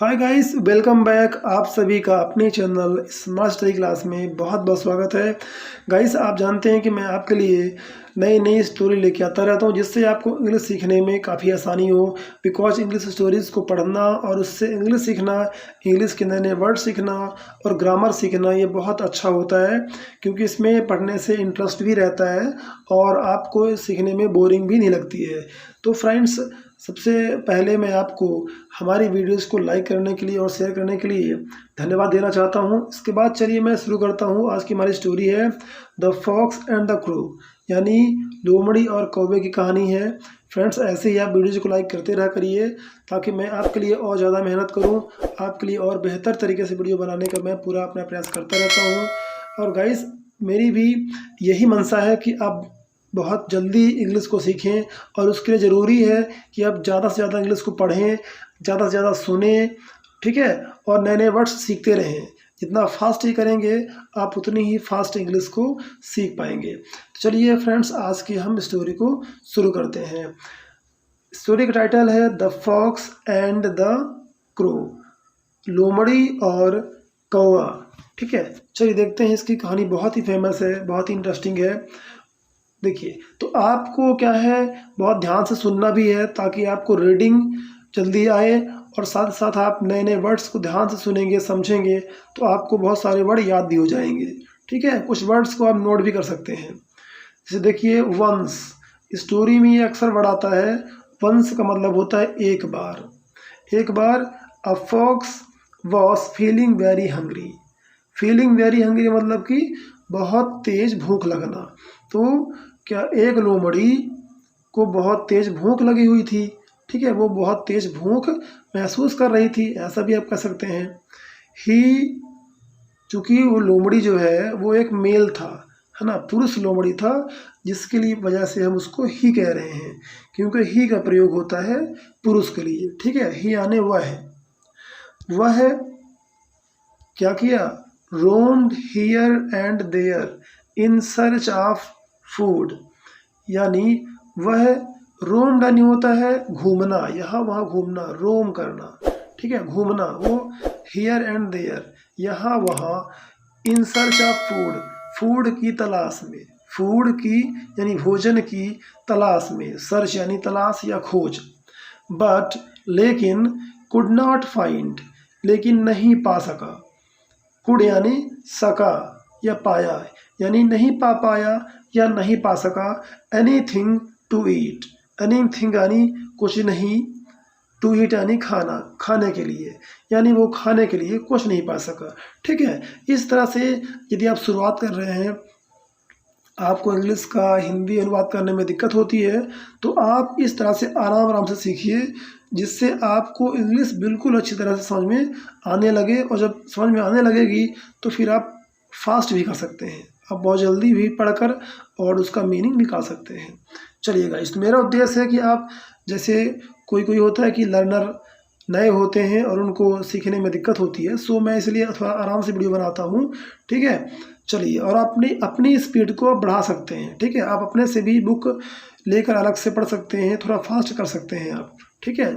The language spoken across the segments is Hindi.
Hi guys, welcome back. आप सभी का अपने चैनल स्मार्ट स्टडी क्लास में बहुत बहुत स्वागत है। गाइस, आप जानते हैं कि मैं आपके लिए नई नई स्टोरी लेके आता रहता हूं जिससे आपको इंग्लिश सीखने में काफ़ी आसानी हो। बिकॉज इंग्लिश स्टोरीज़ को पढ़ना और उससे इंग्लिश सीखना, इंग्लिश के नए नए वर्ड सीखना और ग्रामर सीखना ये बहुत अच्छा होता है, क्योंकि इसमें पढ़ने से इंटरेस्ट भी रहता है और आपको सीखने में बोरिंग भी नहीं लगती है। तो फ्रेंड्स, सबसे पहले मैं आपको हमारी वीडियोस को लाइक करने के लिए और शेयर करने के लिए धन्यवाद देना चाहता हूं। इसके बाद चलिए मैं शुरू करता हूं। आज की हमारी स्टोरी है the fox and the crow, यानी लोमड़ी और कौवे की कहानी है। फ्रेंड्स, ऐसे ही आप वीडियोज को लाइक करते रहा करिए ताकि मैं आपके लिए और ज़्यादा मेहनत करूँ, आपके लिए और बेहतर तरीके से वीडियो बनाने का मैं पूरा अपना प्रयास करता रहता हूँ। और गाइस, मेरी भी यही मंशा है कि आप बहुत जल्दी इंग्लिश को सीखें, और उसके लिए ज़रूरी है कि आप ज़्यादा से ज़्यादा इंग्लिश को पढ़ें, ज़्यादा से ज़्यादा सुनें, ठीक है, और नए नए वर्ड्स सीखते रहें। जितना फास्ट ही करेंगे आप उतनी ही फास्ट इंग्लिश को सीख पाएंगे। तो चलिए फ्रेंड्स, आज की हम स्टोरी को शुरू करते हैं। स्टोरी का टाइटल है the fox and the crow, लोमड़ी और कौवा। ठीक है, चलिए देखते हैं। इसकी कहानी बहुत ही फेमस है, बहुत ही इंटरेस्टिंग है। देखिए, तो आपको क्या है, बहुत ध्यान से सुनना भी है ताकि आपको रीडिंग जल्दी आए, और साथ साथ आप नए नए वर्ड्स को ध्यान से सुनेंगे, समझेंगे, तो आपको बहुत सारे वर्ड याद भी हो जाएंगे। ठीक है, कुछ वर्ड्स को आप नोट भी कर सकते हैं। जैसे देखिए, वंस, स्टोरी में ये अक्सर वर्ड आता है। वंस का मतलब होता है एक बार। एक बार a fox was feeling very hungry. Feeling very hungry मतलब कि बहुत तेज भूख लगना। तो क्या एक लोमड़ी को बहुत तेज भूख लगी हुई थी। ठीक है, वो बहुत तेज भूख महसूस कर रही थी, ऐसा भी आप कह सकते हैं। ही, चूँकि वो लोमड़ी जो है वो एक मेल था, है ना, पुरुष लोमड़ी था, जिसके लिए वजह से हम उसको ही कह रहे हैं, क्योंकि ही का प्रयोग होता है पुरुष के लिए। ठीक है, ही यानी वह क्या किया, roamed here and there in search of food, यानी वह, रोम यानी होता है घूमना, यहाँ वहाँ घूमना, रोम करना। ठीक है, घूमना। वो हियर एंड देयर, यहाँ वहाँ, इन सर्च ऑफ फूड, फूड की तलाश में, फूड की यानी भोजन की तलाश में, सर्च यानी तलाश या खोज। बट लेकिन, कुड नॉट फाइंड, लेकिन नहीं पा सका। कुड यानी सका या पाया, यानी नहीं पा पाया या नहीं पा सका। एनीथिंग टू ईट, एनीथिंग यानी कुछ नहीं, टू ईट यानी खाना, खाने के लिए, यानी वो खाने के लिए कुछ नहीं पा सका। ठीक है, इस तरह से यदि आप शुरुआत कर रहे हैं, आपको इंग्लिश का हिंदी अनुवाद करने में दिक्कत होती है, तो आप इस तरह से आराम आराम से सीखिए, जिससे आपको इंग्लिश बिल्कुल अच्छी तरह से समझ में आने लगे। और जब समझ में आने लगेगी तो फिर आप फास्ट भी कर सकते हैं, आप बहुत जल्दी भी पढ़कर और उसका मीनिंग निकाल सकते हैं। चलिए गाइस, तो मेरा उद्देश्य है कि आप, जैसे कोई कोई होता है कि लर्नर नए होते हैं और उनको सीखने में दिक्कत होती है, सो मैं इसलिए थोड़ा आराम से वीडियो बनाता हूँ। ठीक है, चलिए, और अपनी अपनी स्पीड को आप बढ़ा सकते हैं। ठीक है, आप अपने से भी बुक लेकर अलग से पढ़ सकते हैं, थोड़ा फास्ट कर सकते हैं आप। ठीक है,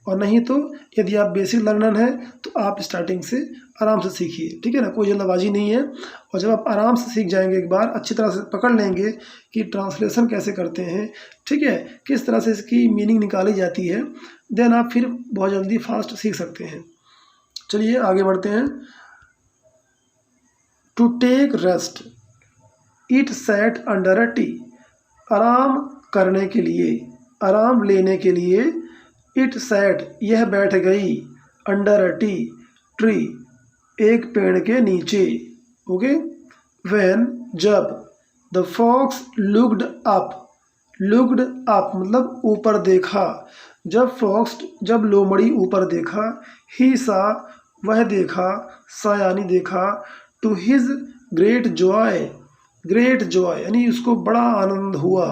और नहीं तो यदि आप बेसिक लर्नर हैं तो आप स्टार्टिंग से आराम से सीखिए। ठीक है ना, कोई जल्दबाजी नहीं है। और जब आप आराम से सीख जाएंगे, एक बार अच्छी तरह से पकड़ लेंगे कि ट्रांसलेशन कैसे करते हैं, ठीक है, किस तरह से इसकी मीनिंग निकाली जाती है, देन आप फिर बहुत जल्दी फास्ट सीख सकते हैं। चलिए आगे बढ़ते हैं। To take rest, it sat under a tree, आराम करने के लिए, आराम लेने के लिए, इट सैट यह बैठ गई, अंडर अ टी ट्री एक पेड़ के नीचे। ओके, व्हेन जब, the fox looked up, looked up मतलब ऊपर देखा, जब लोमड़ी ऊपर देखा, ही सा वह देखा, सा यानी देखा, to his great joy, great joy यानी उसको बड़ा आनंद हुआ,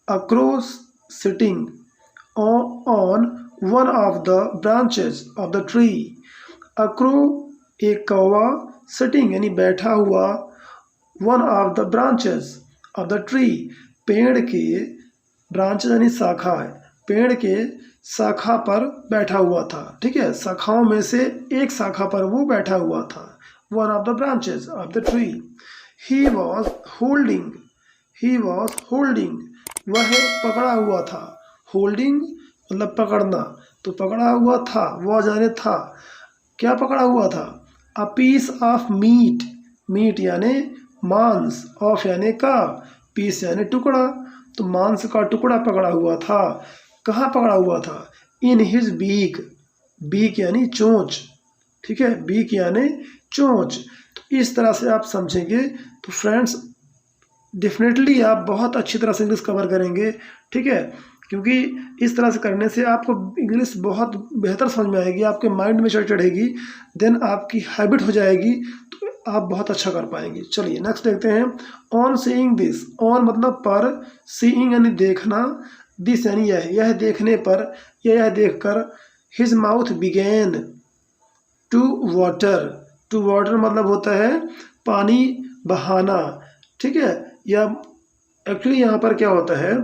a crow sitting on one of the branches of the tree, a crow एक कौवा, सिटिंग यानी बैठा हुआ, one of the branches of the tree पेड़ के, ब्रांच यानी शाखा है, पेड़ के शाखा पर बैठा हुआ था। ठीक है, शाखाओं में से एक शाखा पर वो बैठा हुआ था। One of the branches of the tree. He was holding, he was holding, वह पकड़ा हुआ था। होल्डिंग मतलब पकड़ना, तो पकड़ा हुआ था, वह जाने था, क्या पकड़ा हुआ था? A piece of meat, meat यानी मांस, ऑफ यानी का, पीस यानी टुकड़ा, तो मांस का टुकड़ा पकड़ा हुआ था। कहाँ पकड़ा हुआ था? इन हिज बीक, बीक यानी चोंच। ठीक है, बीक यानी चोंच। तो इस तरह से आप समझेंगे तो फ्रेंड्स डेफिनेटली आप बहुत अच्छी तरह से इंग्लिश कवर करेंगे। ठीक है, क्योंकि इस तरह से करने से आपको इंग्लिश बहुत बेहतर समझ में आएगी, आपके माइंड में चढ़ेगी, देन आपकी हैबिट हो जाएगी, तो आप बहुत अच्छा कर पाएंगे। चलिए नेक्स्ट देखते हैं। ऑन सीइंग दिस, ऑन मतलब पर, सीइंग यानी देखना, दिस यानी यह देखने पर, यह देखकर, his mouth began to water, to water मतलब होता है पानी बहाना। ठीक है, या एक्चुअली यहाँ पर क्या होता है,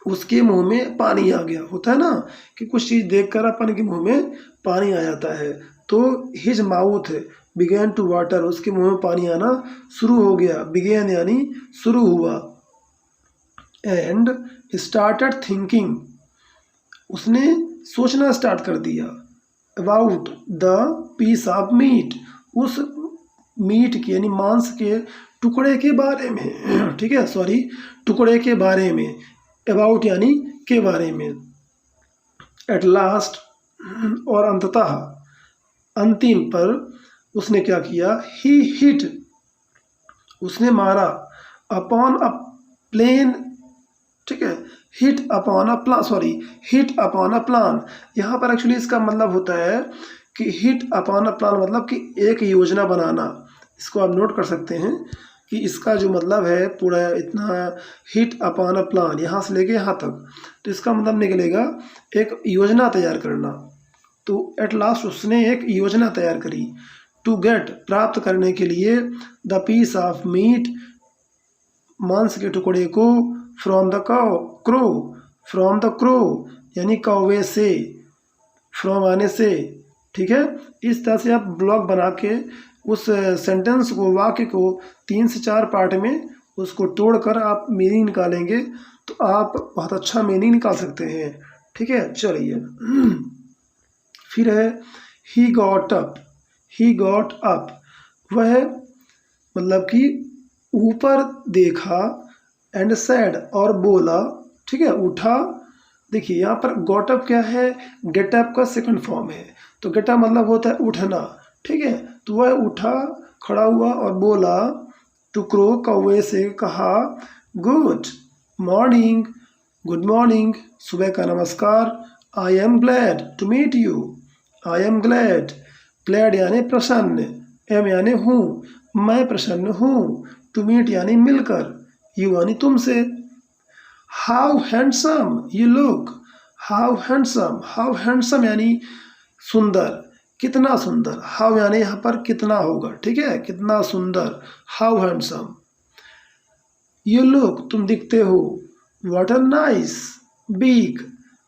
उसके मुंह में पानी आ गया, होता है ना कि कुछ चीज़ देखकर अपन के मुंह में पानी आ जाता है, तो his mouth began to water, उसके मुंह में पानी आना शुरू हो गया। बिगेन यानी शुरू हुआ। एंड स्टार्टेड थिंकिंग, उसने सोचना स्टार्ट कर दिया। About the piece of meat, उस मीट के यानी मांस के टुकड़े के बारे में। ठीक है, सॉरी, टुकड़े के बारे में, अबाउट यानी के बारे में। एट लास्ट, और अंततः, अंतिम पर उसने क्या किया? ही हिट, उसने मारा, अपॉन अ प्लेन। ठीक है, hit upon a plan, sorry, hit upon a plan. यहाँ पर एक्चुअली इसका मतलब होता है कि हिट अपॉन अ प्लान मतलब कि एक योजना बनाना। इसको आप नोट कर सकते हैं कि इसका जो मतलब है पूरा इतना, हिट अपॉन अ प्लान यहाँ से लेके यहाँ तक, तो इसका मतलब निकलेगा एक योजना तैयार करना। तो एट लास्ट उसने एक योजना तैयार करी। टू गेट, प्राप्त करने के लिए, द पीस ऑफ मीट, मांस के टुकड़े को, from the crow, from the crow यानी कौवे से, फ्रॉम आने से। ठीक है, इस तरह से आप ब्लॉग बना के उस सेंटेंस को, वाक्य को 3 से 4 पार्ट में उसको तोड़कर आप मीनिंग निकालेंगे, तो आप बहुत अच्छा मीनिंग निकाल सकते हैं। ठीक है, चलिए फिर है he got up, he got up, वह मतलब कि ऊपर देखा, एंड सैड और बोला। ठीक है, उठा। देखिए यहाँ पर गॉट अप क्या है? गेट अप का सेकंड फॉर्म है, तो गेट अप मतलब होता है उठना। ठीक है, तो वह उठा, खड़ा हुआ और बोला टू क्रो, कौवे से कहा, गुड मॉर्निंग, गुड मॉर्निंग, सुबह का नमस्कार। I am glad to meet you, I am glad, glad यानी प्रसन्न, एम यानी हूँ, मैं प्रसन्न हूँ, टू मीट यानी मिलकर, यू यानी तुमसे। How handsome you look, how handsome, how handsome यानी सुंदर, कितना सुंदर। हाउ यानी यहाँ पर कितना होगा। ठीक है, कितना सुंदर, हाउ हैंडसम। यू लुक, तुम दिखते हो। What a nice beak,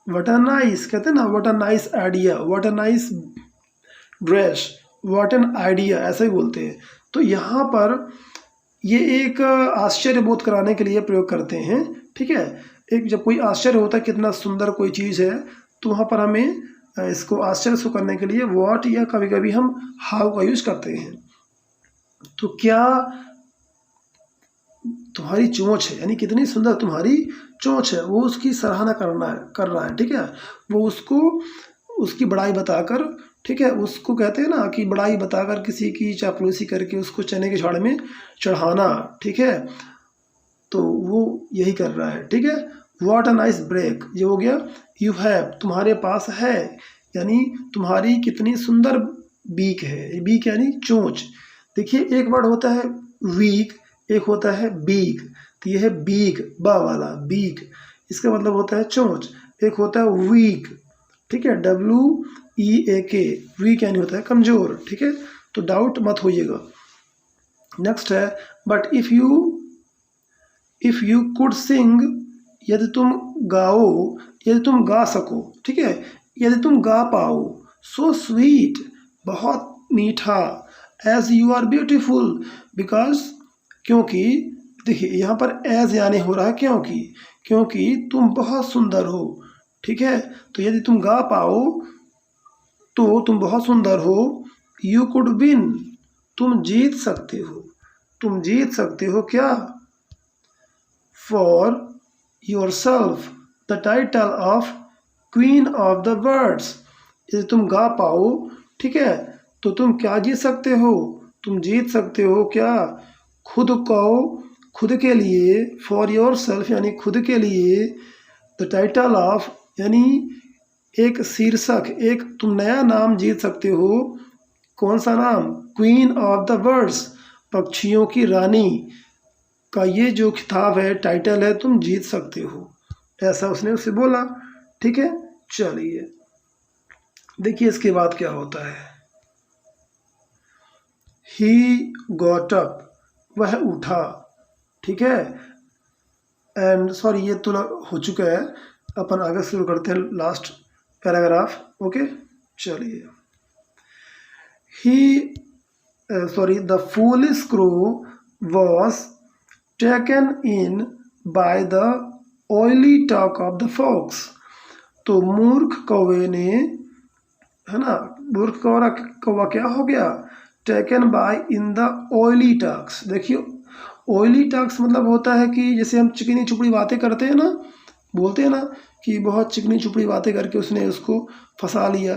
what a nice कहते हैं ना, what a nice idea, what a nice dress, what an idea, ऐसा ही बोलते हैं। तो यहाँ पर ये एक आश्चर्य बोध कराने के लिए प्रयोग करते हैं। ठीक है, एक जब कोई आश्चर्य होता है कितना सुंदर कोई चीज़ है, तो वहाँ पर हमें इसको आश्चर्य शो करने के लिए व्हाट या कभी कभी हम हाउ का यूज करते हैं। तो क्या तुम्हारी चोंच है, यानी कितनी सुंदर तुम्हारी चोंच है, वो उसकी सराहना कर रहा है। ठीक है, वो उसको उसकी बड़ाई बताकर, ठीक है, उसको कहते हैं ना कि बड़ाई बताकर किसी की चापलूसी करके उसको चने के झाड़ में चढ़ाना। ठीक है, तो वो यही कर रहा है। ठीक है, व्हाट अ नाइस ब्रेक, ये हो गया। यू हैव, तुम्हारे पास है, यानी तुम्हारी कितनी सुंदर बीक है, बीक यानी चोंच। देखिए एक वर्ड होता है वीक, एक होता है बीक, तो ये है बीक, बा वाला बीक, इसका मतलब होता है चोंच। एक होता है वीक, ठीक है, WEAK, वीक यानी होता है कमजोर। ठीक है, तो डाउट मत होइएगा। नेक्स्ट है but if you could sing, यदि तुम गाओ यदि तुम गा सको, ठीक है, यदि तुम गा पाओ। सो स्वीट, बहुत मीठा। As you are beautiful, because, क्योंकि, देखिए यहाँ पर एज यानी हो रहा है क्योंकि तुम बहुत सुंदर हो, ठीक है। तो यदि तुम गा पाओ तो तुम बहुत सुंदर हो। यू कुड विन, तुम जीत सकते हो क्या? For your self the title of queen of the birds. यदि तुम गा पाओ, ठीक है, तो तुम क्या जीत सकते हो? तुम जीत सकते हो क्या? खुद के लिए, फॉर योर सेल्फ यानी खुद के लिए, द टाइटल ऑफ यानी एक शीर्षक, एक तुम नया नाम जीत सकते हो। कौन सा नाम? क्वीन ऑफ द बर्ड्स, पक्षियों की रानी का ये जो खिताब है, टाइटल है, तुम जीत सकते हो। ऐसा उसने उससे बोला, ठीक है। चलिए देखिए इसके बाद क्या होता है। ही गॉट अप, वह उठा, ठीक है। एंड सॉरी ये तो हो चुका है, अपन आगे शुरू करते हैं लास्ट पैराग्राफ। ओके चलिए। He the foolish crow was taken in by the oily talk of the fox. तो मूर्ख कौवे ने, है ना, मूर्ख कौवा क्या हो गया? Taken by in the oily talks. देखिए ऑयली टॉक्स मतलब होता है कि जैसे हम चिकनी चुपड़ी बातें करते हैं ना, बोलते हैं ना कि बहुत चिकनी चुपड़ी बातें करके उसने उसको फंसा लिया,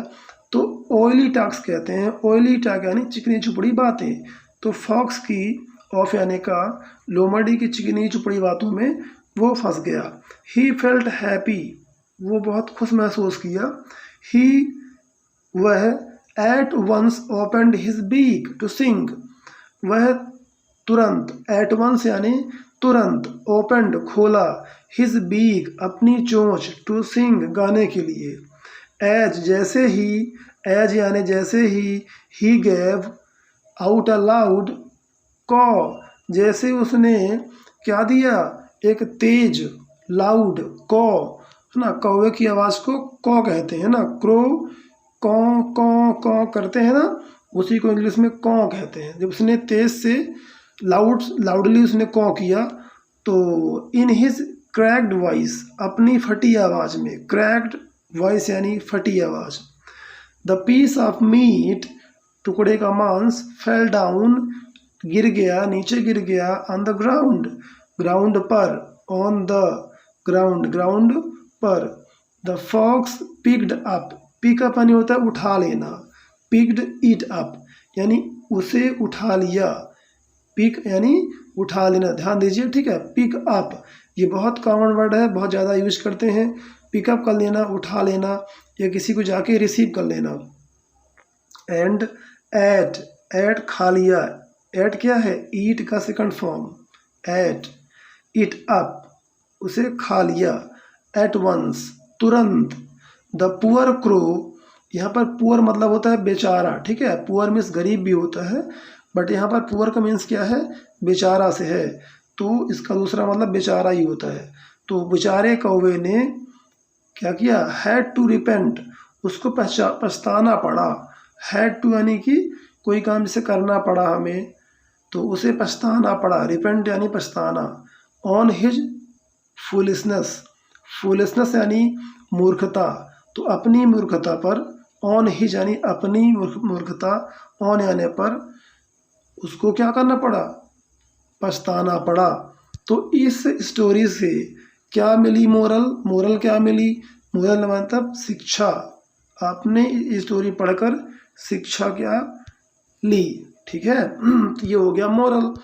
तो ऑयली टॉक्स कहते हैं। ऑयली टॉक यानी चिकनी चुपड़ी बातें। तो फॉक्स की ऑफ यानी का लोमड़ी की चिकनी चुपड़ी बातों में वो फंस गया। ही फेल्ट हैप्पी, वो बहुत खुश महसूस किया। ही, वह, at once opened his beak to sing, वह तुरंत, एट वंस यानी तुरंत, ओपनड खोला, हिज बीक अपनी चोंच, टू सिंग गाने के लिए। एज जैसे ही, एज यानी जैसे ही गैव आउट अ लाउड कॉ, जैसे उसने क्या दिया? एक तेज लाउड कॉ, है ना, कौवे की आवाज़ को कॉ कहते हैं ना, क्रो, कॉ कॉ कॉ करते हैं ना, उसी को इंग्लिश में कॉ कहते हैं। जब उसने तेज से लाउडली उसने कॉ किया, तो इन हिज क्रैक्ड वॉइस, अपनी फटी आवाज़ में, क्रैक्ड वॉइस यानी फटी आवाज़, द पीस ऑफ मीट, टुकड़े का मांस, फेल डाउन, गिर गया, नीचे गिर गया, ऑन द ग्राउंड, ग्राउंड पर, ऑन द ग्राउंड, ग्राउंड पर। The fox picked up, pick up यानी होता है उठा लेना, पिक्ड इट अप यानी उसे उठा लिया, पिक यानी उठा लेना, ध्यान दीजिए, ठीक है। पिक अप ये बहुत कॉमन वर्ड है, बहुत ज़्यादा यूज करते हैं। पिकअप कर लेना, उठा लेना, या किसी को जाके रिसीव कर लेना। एंड एट, एट खा लिया, एट क्या है? ईट का second form, ate, it up उसे खा लिया, एट वंस तुरंत। द पुअर क्रो, यहाँ पर पुअर मतलब होता है बेचारा, ठीक है। पुअर मीन्स गरीब भी होता है, बट यहाँ पर पुअर का मीन्स क्या है? बेचारा से है, तो इसका दूसरा मतलब बेचारा ही होता है। तो बेचारे कौवे ने क्या किया? हैड टू रिपेंट, उसको पछताना पड़ा। हैड टू यानी कि कोई काम जिसे करना पड़ा हमें, तो उसे पछताना पड़ा, रिपेंट यानी पछताना। ऑन हिज फूलिशनेस, फूलिशनेस यानी मूर्खता, तो अपनी मूर्खता पर, ऑन हिज यानी अपनी मूर्खता, ऑन यानी पर, उसको क्या करना पड़ा? पछताना पड़ा। तो इस स्टोरी से क्या मिली मोरल? मोरल क्या मिली? मोरल मतलब शिक्षा। आपने ये स्टोरी पढ़कर शिक्षा क्या ली, ठीक है। तो ये हो गया मोरल।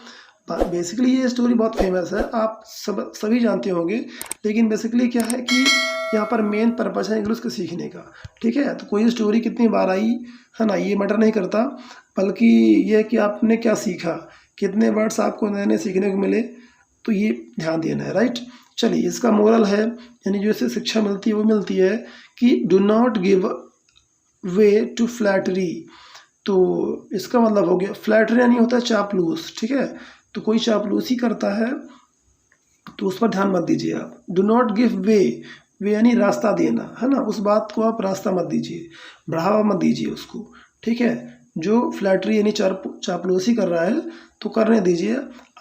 बेसिकली ये स्टोरी बहुत फेमस है, आप सभी जानते होंगे, लेकिन बेसिकली क्या है कि यहाँ पर मेन पर्पस है इंग्लिश को सीखने का, ठीक है। तो कोई स्टोरी कितनी बार आई है ना, ये मैटर नहीं करता, बल्कि ये कि आपने क्या सीखा, कितने वर्ड्स आपको नए नए सीखने को मिले, तो ये ध्यान देना है, राइट। चलिए इसका मोरल है, यानी जो इससे शिक्षा मिलती है वो मिलती है कि do not give way to flattery. तो इसका मतलब हो गया, फ्लैटरी यानी होता है चापलूस, ठीक है। तो कोई चापलूसी करता है तो उस पर ध्यान मत दीजिए आप। डू नॉट गिव वे, वे यानी रास्ता देना, है ना। उस बात को आप रास्ता मत दीजिए, बढ़ावा मत दीजिए उसको, ठीक है। जो फ्लैटरी यानी चापलूसी कर रहा है तो करने दीजिए,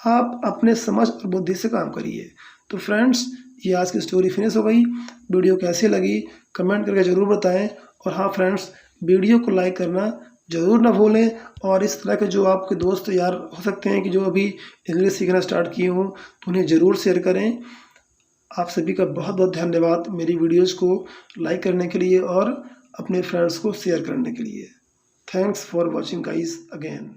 आप अपने समझ और बुद्धि से काम करिए। तो फ्रेंड्स, ये आज की स्टोरी फिनिश हो गई। वीडियो कैसी लगी कमेंट करके ज़रूर बताएं। और हाँ फ्रेंड्स, वीडियो को लाइक करना ज़रूर ना भूलें। और इस तरह के जो आपके दोस्त यार हो सकते हैं कि जो अभी इंग्लिश सीखना स्टार्ट किए हों, तो उन्हें ज़रूर शेयर करें। आप सभी का बहुत बहुत धन्यवाद मेरी वीडियोज़ को लाइक करने के लिए और अपने फ्रेंड्स को शेयर करने के लिए। Thanks for watching guys again.